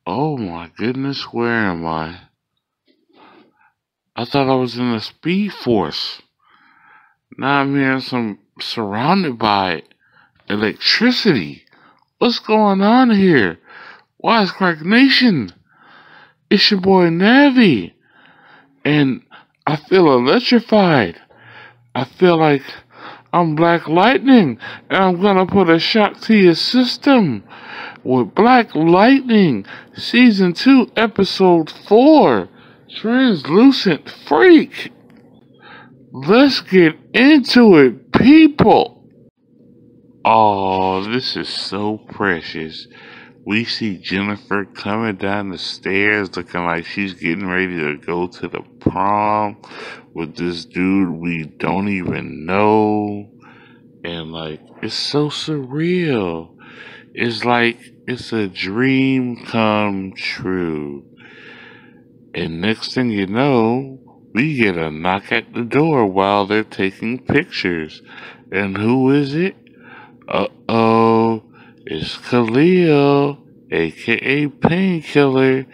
Oh my goodness, where am I? I thought I was in the Speed Force. Now I'm here surrounded by electricity. What's going on here? Wisecrack Nation. It's your boy Navi. And I feel electrified. I feel like I'm Black Lightning. And I'm gonna put a shock to your system with Black Lightning, Season 2, Episode 4, Translucent Freak. Let's get into it, people. Oh, this is so precious. We see Jennifer coming down the stairs looking like she's getting ready to go to the prom with this dude we don't even know. And like, it's so surreal. It's like it's a dream come true. And next thing you know, we get a knock at the door while they're taking pictures. And who is it? Uh-oh, it's Khalil, aka Painkiller.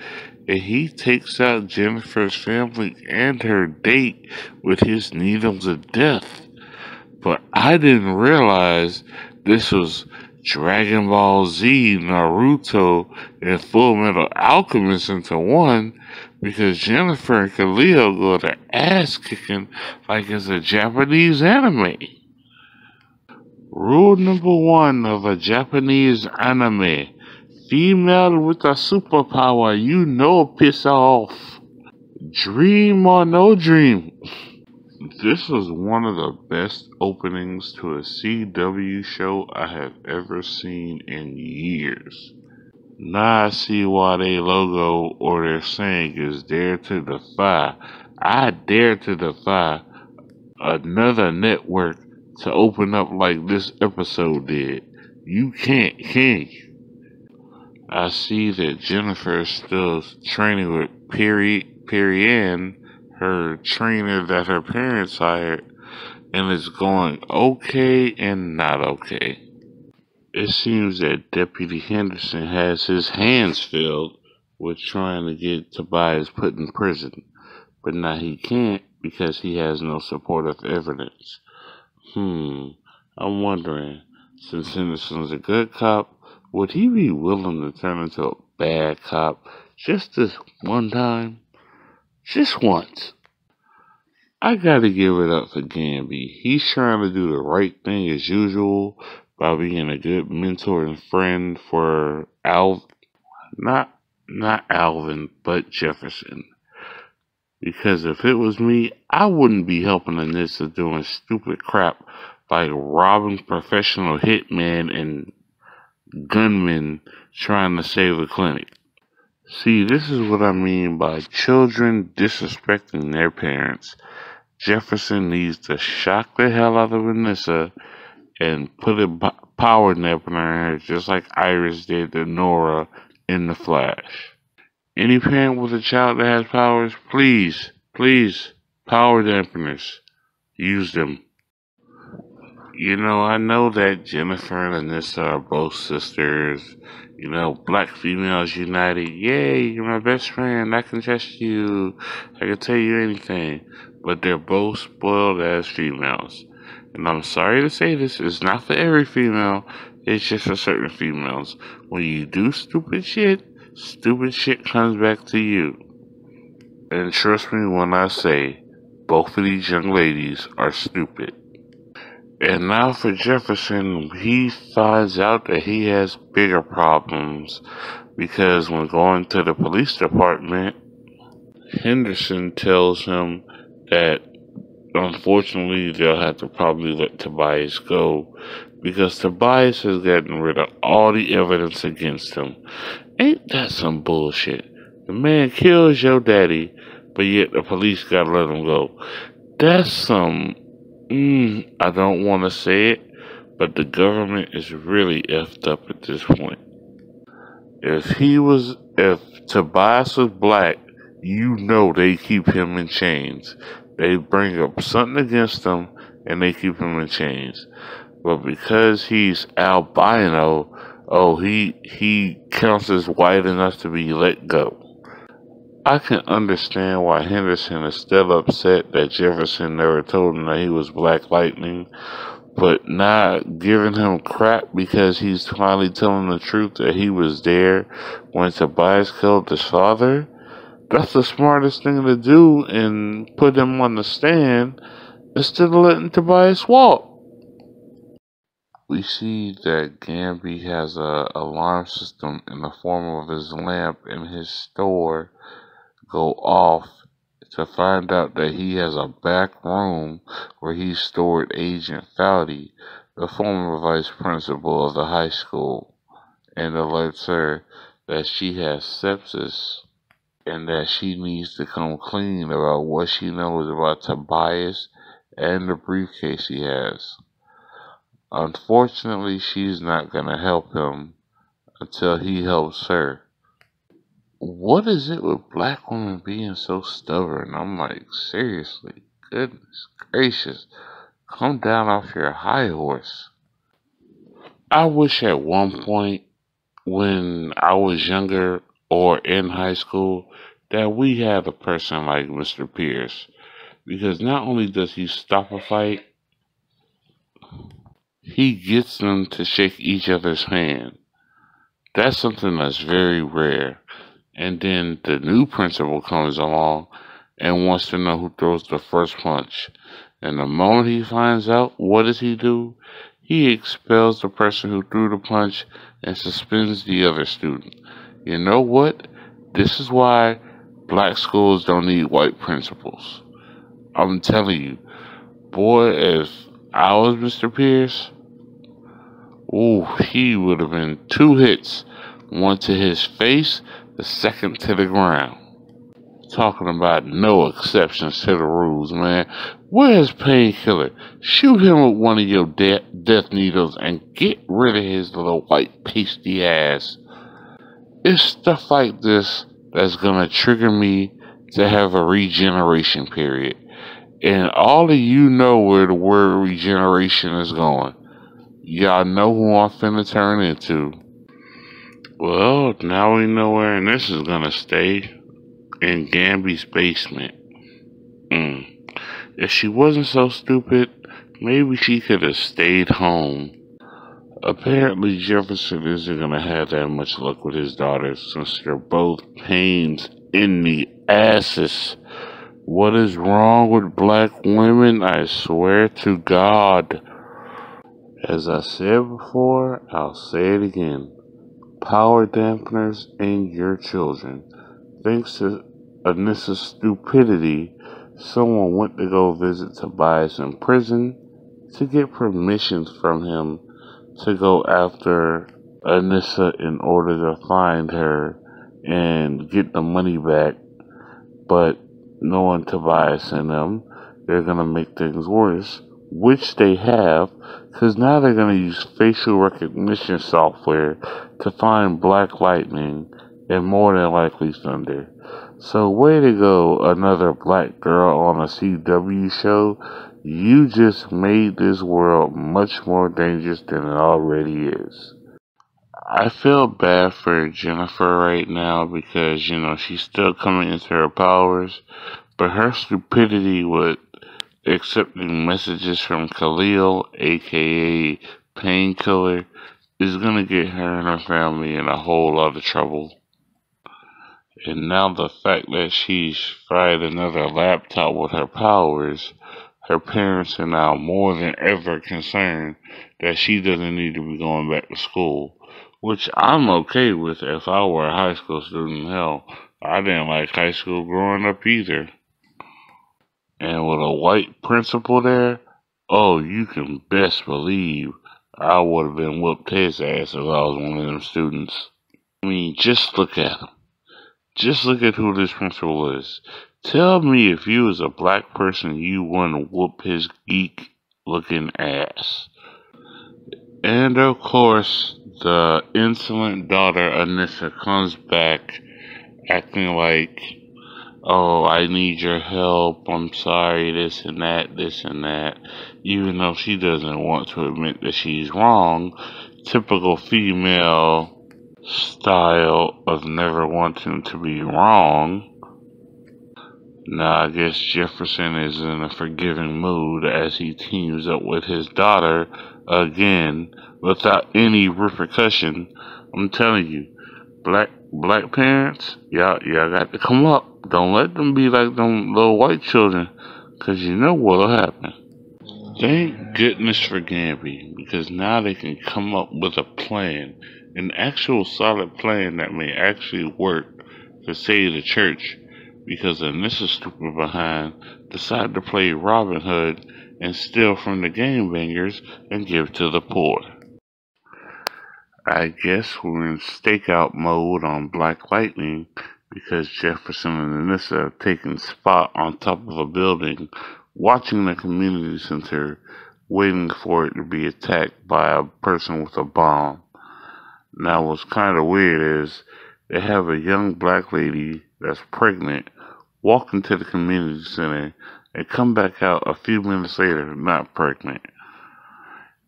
And he takes out Jennifer's family and her date with his needles of death. But I didn't realize this was Dragon Ball Z, Naruto, and Full Metal Alchemist into one because Jennifer and Khalil go to ass kicking like it's a Japanese anime. Rule number one of a Japanese anime: female with a superpower, you know, piss off. Dream or no dream. This was one of the best openings to a CW show I have ever seen in years. Now I see why their logo or their saying is Dare to Defy. I dare to defy another network to open up like this episode did. You can't, can you? I see that Jennifer is still training with Perianne, her trainer that her parents hired, and it's going okay and not okay. It seems that Deputy Henderson has his hands filled with trying to get Tobias put in prison, but now he can't because he has no supportive evidence. I'm wondering, since Henderson's a good cop, would he be willing to turn into a bad cop just this one time? Just once. I gotta give it up for Gamby. He's trying to do the right thing as usual by being a good mentor and friend for not Alvin, but Jefferson. Because if it was me, I wouldn't be helping Anissa doing stupid crap like robbing professional hitmen and gunmen trying to save a clinic. See, this is what I mean by children disrespecting their parents. Jefferson needs to shock the hell out of Anissa and put a power nap in her head just like Iris did to Nora in The Flash. Any parent with a child that has powers, please, power dampeners. Use them. You know, I know that Jennifer and Anissa are both sisters. You know, black females united. Yay, you're my best friend. I can trust you. I can tell you anything. But they're both spoiled as females. And I'm sorry to say this, it's not for every female. It's just for certain females. When you do stupid shit comes back to you. And trust me when I say, both of these young ladies are stupid. And now for Jefferson, he finds out that he has bigger problems because when going to the police department, Henderson tells him that unfortunately they'll have to probably let Tobias go because Tobias has gotten rid of all the evidence against him. Ain't that some bullshit? The man kills your daddy, but yet the police gotta let him go. That's some... I don't want to say it, but the government is really effed up at this point. If Tobias was black, you know they keep him in chains. They bring up something against him and they keep him in chains. But because he's albino, Oh, he counts as white enough to be let go. I can understand why Henderson is still upset that Jefferson never told him that he was Black Lightning, but not giving him crap because he's finally telling the truth that he was there when Tobias killed his father. That's the smartest thing to do and put him on the stand instead of letting Tobias walk. We see that Gamby has a alarm system in the form of his lamp in his store go off to find out that he has a back room where he stored Agent Foudy, the former vice principal of the high school, and alerts her that she has sepsis and that she needs to come clean about what she knows about Tobias and the briefcase he has. Unfortunately, she's not going to help him until he helps her. What is it with black women being so stubborn? I'm like, seriously, goodness gracious, come down off your high horse. I wish at one point when I was younger or in high school that we had a person like Mr. Pierce. Because not only does he stop a fight, he gets them to shake each other's hand. That's something that's very rare. And then the new principal comes along and wants to know who throws the first punch. And the moment he finds out, what does he do? He expels the person who threw the punch and suspends the other student. You know what? This is why black schools don't need white principals. I'm telling you, boy, if I was Mr. Pierce, ooh, he would have been 2 hits. One to his face, the second to the ground. Talking about no exceptions to the rules, man. Where's Painkiller? Shoot him with one of your death needles and get rid of his little white pasty ass. It's stuff like this that's gonna trigger me to have a regeneration period. And all of you know where the word regeneration is going. Y'all know who I'm finna turn into. Well, now we know where this is gonna stay. In Gamby's basement. If she wasn't so stupid, maybe she could have stayed home. Apparently Jefferson isn't gonna have that much luck with his daughters since they're both pains in the asses. What is wrong with black women? I swear to God. As I said before, I'll say it again. Power dampeners and your children. Thanks to Anissa's stupidity, someone went to go visit Tobias in prison to get permission from him to go after Anissa in order to find her and get the money back. But knowing Tobias and them, they're going to make things worse, which they have, because now they're going to use facial recognition software to find Black Lightning and more than likely Thunder. So way to go, another black girl on a CW show. You just made this world much more dangerous than it already is. I feel bad for Jennifer right now because, she's still coming into her powers, but her stupidity with accepting messages from Khalil, aka Painkiller, is gonna get her and her family in a whole lot of trouble. And now the fact that she's fried another laptop with her powers, her parents are now more than ever concerned that she doesn't need to be going back to school. Which I'm okay with if I were a high school student. Hell, I didn't like high school growing up either. And with a white principal there, oh, you can best believe I would have been whooped his ass if I was one of them students. I mean, just look at him. Just look at who this principal is. Tell me if you was a black person, you wouldn't whoop his geek-looking ass. And of course, the insolent daughter, Anissa, comes back acting like, oh, I need your help, I'm sorry, this and that, even though she doesn't want to admit that she's wrong, typical female style of never wanting to be wrong. Now, I guess Jefferson is in a forgiving mood as he teams up with his daughter again without any repercussion. I'm telling you, black parents, y'all got to come up. Don't let them be like them little white children, 'cause you know what'll happen. Thank goodness for Gamby, because now they can come up with a plan, an actual solid plan that may actually work to save the church, because Anissa stupid behind decided to play Robin Hood and steal from the gangbangers and give to the poor. I guess we're in stakeout mode on Black Lightning because Jefferson and Anissa have taken spot on top of a building, watching the community center, waiting for it to be attacked by a person with a bomb. Now, what's kind of weird is they have a young black lady that's pregnant walk into the community center and come back out a few minutes later not pregnant.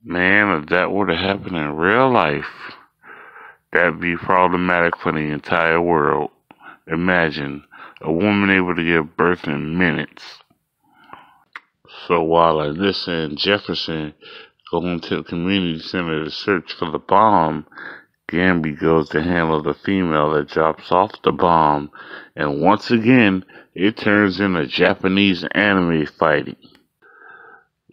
Man, if that were to happen in real life, that'd be problematic for the entire world. Imagine a woman able to give birth in minutes. So while Anissa and Jefferson go into the community center to search for the bomb, Gamby goes to handle the female that drops off the bomb, and once again, it turns into Japanese anime fighting.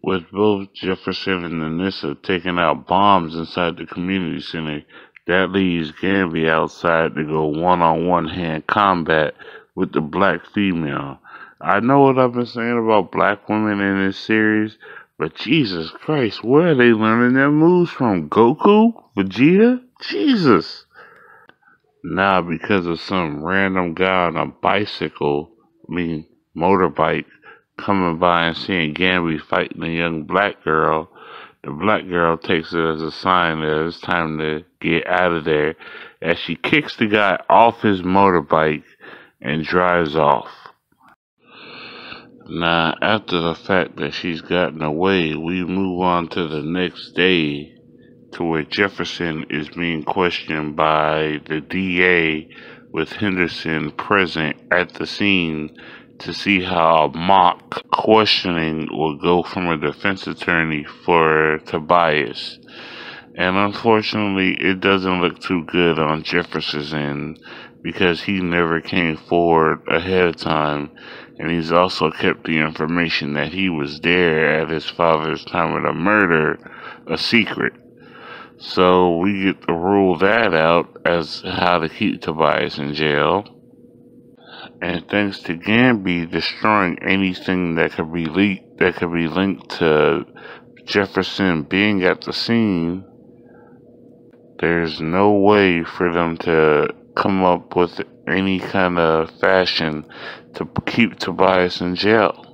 With both Jefferson and Anissa taking out bombs inside the community center, that leaves Gamby outside to go one-on-one hand combat with the black female. I know what I've been saying about black women in this series, but Jesus Christ, where are they learning their moves from? Goku? Vegeta? Jesus! Now, because of some random guy on a motorbike, coming by and seeing Gamby fighting a young black girl, the black girl takes it as a sign that it's time to get out of there, as she kicks the guy off his motorbike and drives off. Now, after the fact that she's gotten away, we move on to the next day, to where Jefferson is being questioned by the DA, with Henderson present at the scene to see how a mock questioning will go from a defense attorney for Tobias. And unfortunately, it doesn't look too good on Jefferson's end, because he never came forward ahead of time, and he's also kept the information that he was there at his father's time of the murder a secret. So we get to rule that out as how to keep Tobias in jail. And thanks to Gamby destroying anything that could be linked to Jefferson being at the scene, there's no way for them to come up with any kind of fashion to keep Tobias in jail.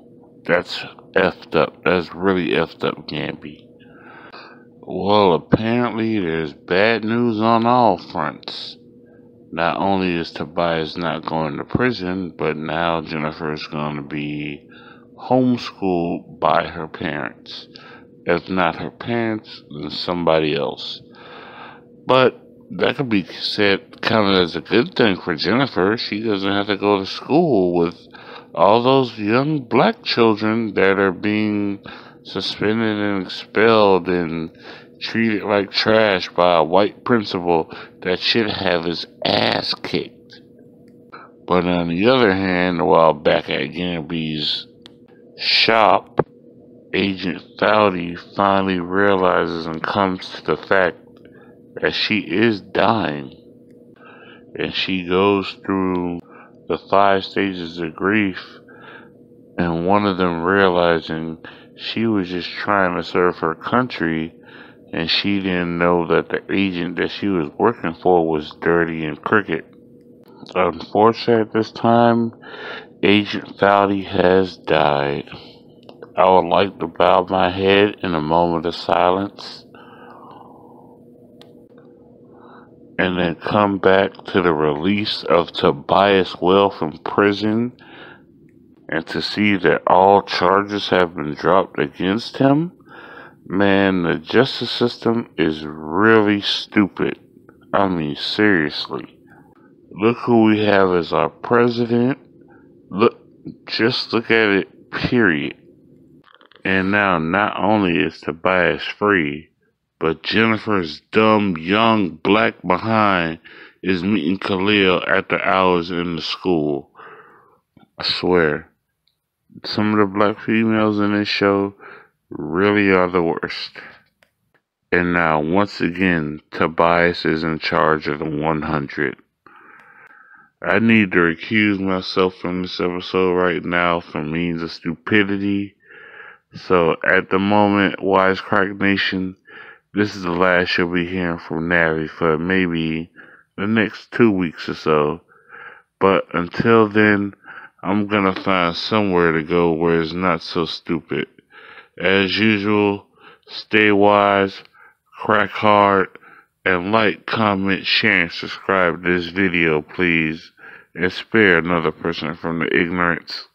That's effed up. That's really effed up, Gamby. Well, apparently there's bad news on all fronts. Not only is Tobias not going to prison, but now Jennifer is going to be homeschooled by her parents. If not her parents, then somebody else. But that could be said kind of as a good thing for Jennifer. She doesn't have to go to school with all those young black children that are being suspended and expelled and treated like trash by a white principal that should have his ass kicked. But on the other hand, while back at Gamby's shop, Agent Foudy finally realizes and comes to the fact that she is dying. And she goes through the 5 stages of grief, and one of them realizing she was just trying to serve her country, and she didn't know that the agent that she was working for was dirty and crooked. Unfortunately, at this time, Agent Foudy has died. I would like to bow my head in a moment of silence, and then come back to the release of Tobias Well from prison, and to see that all charges have been dropped against him. Man, the justice system is really stupid. I mean, seriously. Look who we have as our president. Look, just look at it, period. And now, not only is Tobias free, but Jennifer's dumb, young, black behind is meeting Khalil after hours in the school. I swear, some of the black females in this show really are the worst. And now, once again, Tobias is in charge of the 100. I need to recuse myself from this episode right now for means of stupidity. So, at the moment, Wisecrack Nation, this is the last you'll be hearing from Navi for maybe the next 2 weeks or so. But until then, I'm gonna find somewhere to go where it's not so stupid. As usual, stay wise, crack hard, and like, comment, share, and subscribe to this video, please, and spare another person from the ignorance.